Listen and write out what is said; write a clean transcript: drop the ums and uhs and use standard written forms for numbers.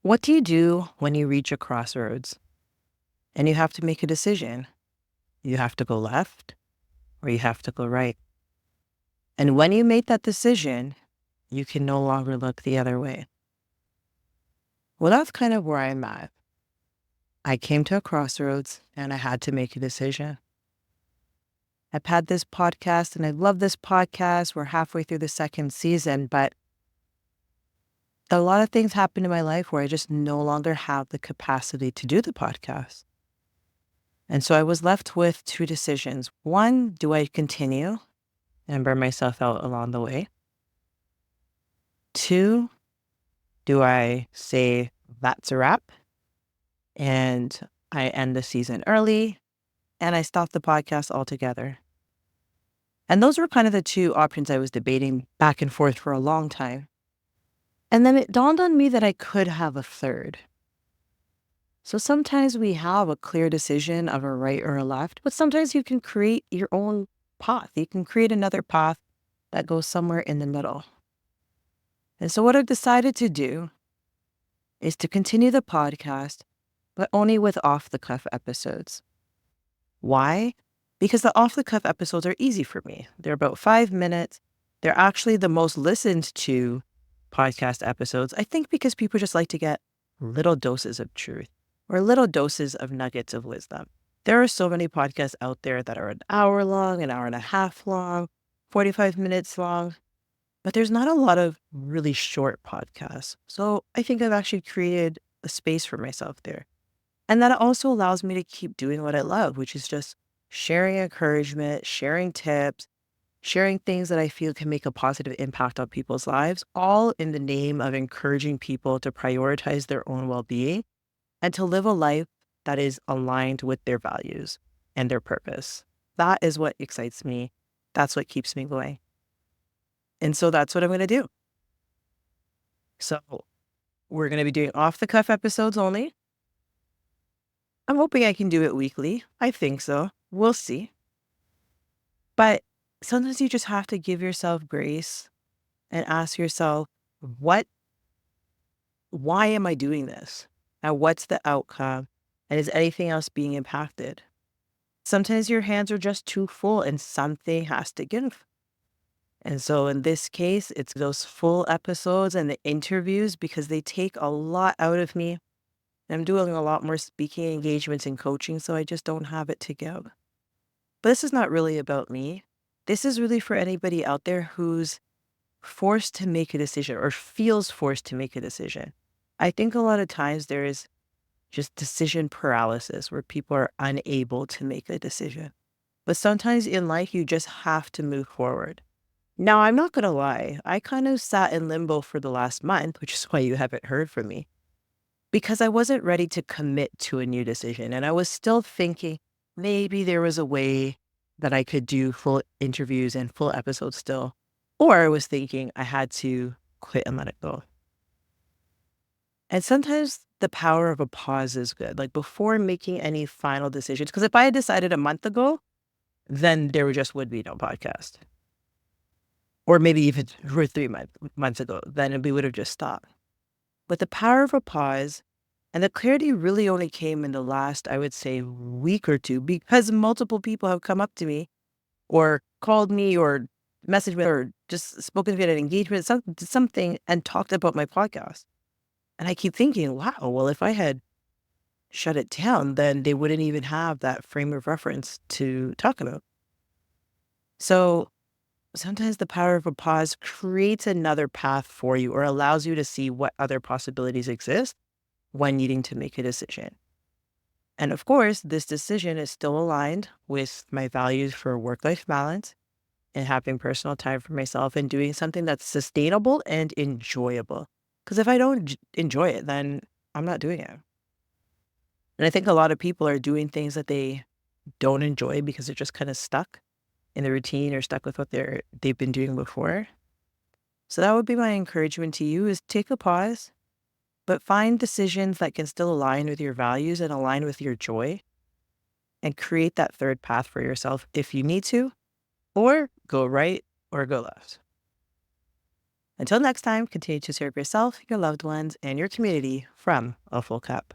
What do you do when you reach a crossroads and you have to make a decision? You have to go left or you have to go right. And when you make that decision, you can no longer look the other way. Well, that's kind of where I'm at. I came to a crossroads and I had to make a decision. I've had this podcast and I love this podcast. We're halfway through the second season, but a lot of things happened in my life where I just no longer have the capacity to do the podcast. And so I was left with two decisions. One, do I continue and burn myself out along the way? Two, do I say that's a wrap and I end the season early and I stop the podcast altogether? And those were kind of the two options I was debating back and forth for a long time. And then it dawned on me that I could have a third. So sometimes we have a clear decision of a right or a left, but sometimes you can create your own path. You can create another path that goes somewhere in the middle. And so what I've decided to do is to continue the podcast, but only with off-the-cuff episodes. Why? Because the off-the-cuff episodes are easy for me. They're about 5 minutes. They're actually the most listened to podcast episodes, I think, because people just like to get little doses of truth or little doses of nuggets of wisdom. There are so many podcasts out there that are an hour long, an hour and a half long, 45 minutes long, but there's not a lot of really short podcasts. So I think I've actually created a space for myself there. And that also allows me to keep doing what I love, which is just sharing encouragement, sharing tips, sharing things that I feel can make a positive impact on people's lives, all in the name of encouraging people to prioritize their own well-being and to live a life that is aligned with their values and their purpose. That is what excites me. That's what keeps me going. And so that's what I'm going to do. So we're going to be doing off-the-cuff episodes only. I'm hoping I can do it weekly. I think so. We'll see. But sometimes you just have to give yourself grace and ask yourself, why am I doing this? And what's the outcome? And is anything else being impacted? Sometimes your hands are just too full and something has to give. And so in this case, it's those full episodes and the interviews because they take a lot out of me. I'm doing a lot more speaking engagements and coaching, so I just don't have it to give. But this is not really about me. This is really for anybody out there who's forced to make a decision or feels forced to make a decision. I think a lot of times there is just decision paralysis where people are unable to make a decision. But sometimes in life, you just have to move forward. Now, I'm not going to lie. I kind of sat in limbo for the last month, which is why you haven't heard from me, because I wasn't ready to commit to a new decision. And I was still thinking maybe there was a way that I could do full interviews and full episodes still. Or I was thinking I had to quit and let it go. And sometimes the power of a pause is good, like before making any final decisions. Because if I had decided a month ago, then there just would be no podcast. Or maybe even 2 or 3 months ago, then we would have just stopped. But the power of a pause and the clarity really only came in the last, I would say, week or two, because multiple people have come up to me or called me or messaged me or just spoken to me at an engagement, something, and talked about my podcast. And I keep thinking, wow, well, if I had shut it down, then they wouldn't even have that frame of reference to talk about. So sometimes the power of a pause creates another path for you or allows you to see what other possibilities exist when needing to make a decision. And of course, this decision is still aligned with my values for work-life balance and having personal time for myself and doing something that's sustainable and enjoyable. Because if I don't enjoy it, then I'm not doing it. And I think a lot of people are doing things that they don't enjoy because they're just kind of stuck in the routine or stuck with what they've been doing before. So that would be my encouragement to you is take a pause, but find decisions that can still align with your values and align with your joy and create that third path for yourself if you need to, or go right or go left. Until next time, continue to serve yourself, your loved ones, and your community from a full cup.